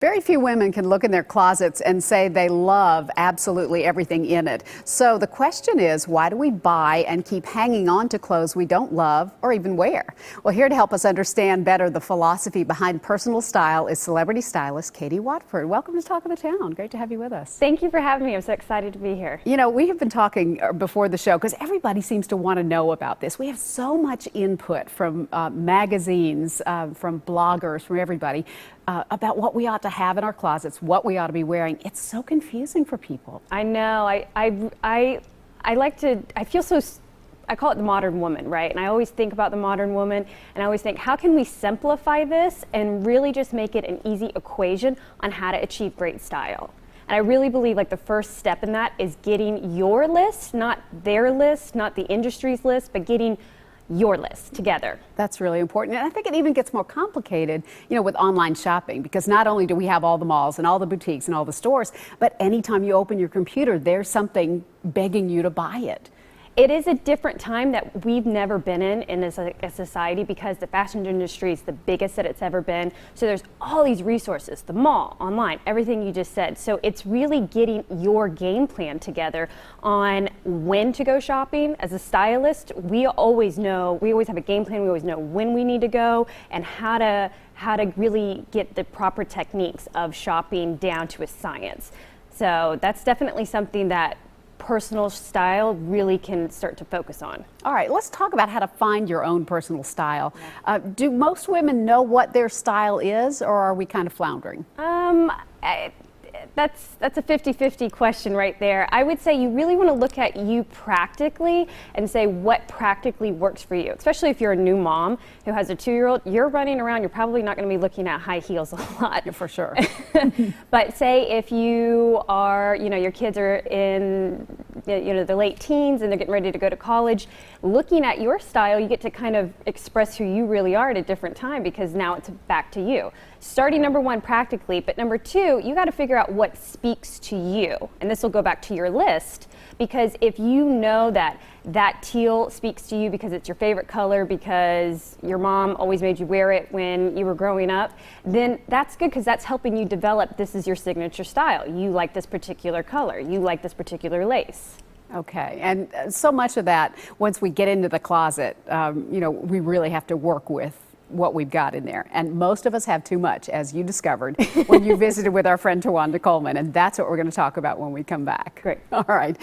Very few women can look in their closets and say they love absolutely everything in it. So the question is, why do we buy and keep hanging on to clothes we don't love or even wear? Well, here to help us understand better the philosophy behind personal style is celebrity stylist Katie Watford. Welcome to Talk of the Town. Great to have you with us. Thank you for having me. I'm so excited to be here. You know, we have been talking before the show because everybody seems to want to know about this. We have so much input from magazines, from bloggers, from everybody. About what we ought to have in our closets, what we ought to be wearing. It's so confusing for people. I know. I feel so, I call it the modern woman, right? And I always think about the modern woman, and I always think, how can we simplify this and really just make it an easy equation on how to achieve great style? And I really believe like the first step in that is getting your list, not their list, not the industry's list, but getting your list together. That's really important. And I think it even gets more complicated, you know, with online shopping, because not only do we have all the malls and all the boutiques and all the stores, but anytime you open your computer, there's something begging you to buy it. It is a different time that we've never been in as a society, because the fashion industry is the biggest that it's ever been. So there's all these resources, the mall, online, everything you just said. So it's really getting your game plan together on when to go shopping. As a stylist, we always have a game plan. We always know when we need to go and how to really get the proper techniques of shopping down to a science. So that's definitely something that personal style really can start to focus on. All right, let's talk about how to find your own personal style. Do most women know what their style is, or are we kind of floundering? That's a 50-50 question right there. I would say you really want to look at you practically and say what practically works for you, especially if you're a new mom who has a 2-year-old. You're running around, you're probably not going to be looking at high heels a lot. Yeah, for sure. But say if you are, your kids are in, the late teens and they're getting ready to go to college, looking at your style, you get to kind of express who you really are at a different time, because now it's back to you. Starting number one practically, but number two, you got to figure out what speaks to you. And this will go back to your list, because if you know that teal speaks to you because it's your favorite color, because your mom always made you wear it when you were growing up, then that's good, because that's helping you develop, this is your signature style. You like this particular color. You like this particular lace. Okay, and so much of that, once we get into the closet, we really have to work with what we've got in there. And most of us have too much, as you discovered when you visited with our friend Tawanda Coleman, and that's what we're going to talk about when we come back. Great. All right.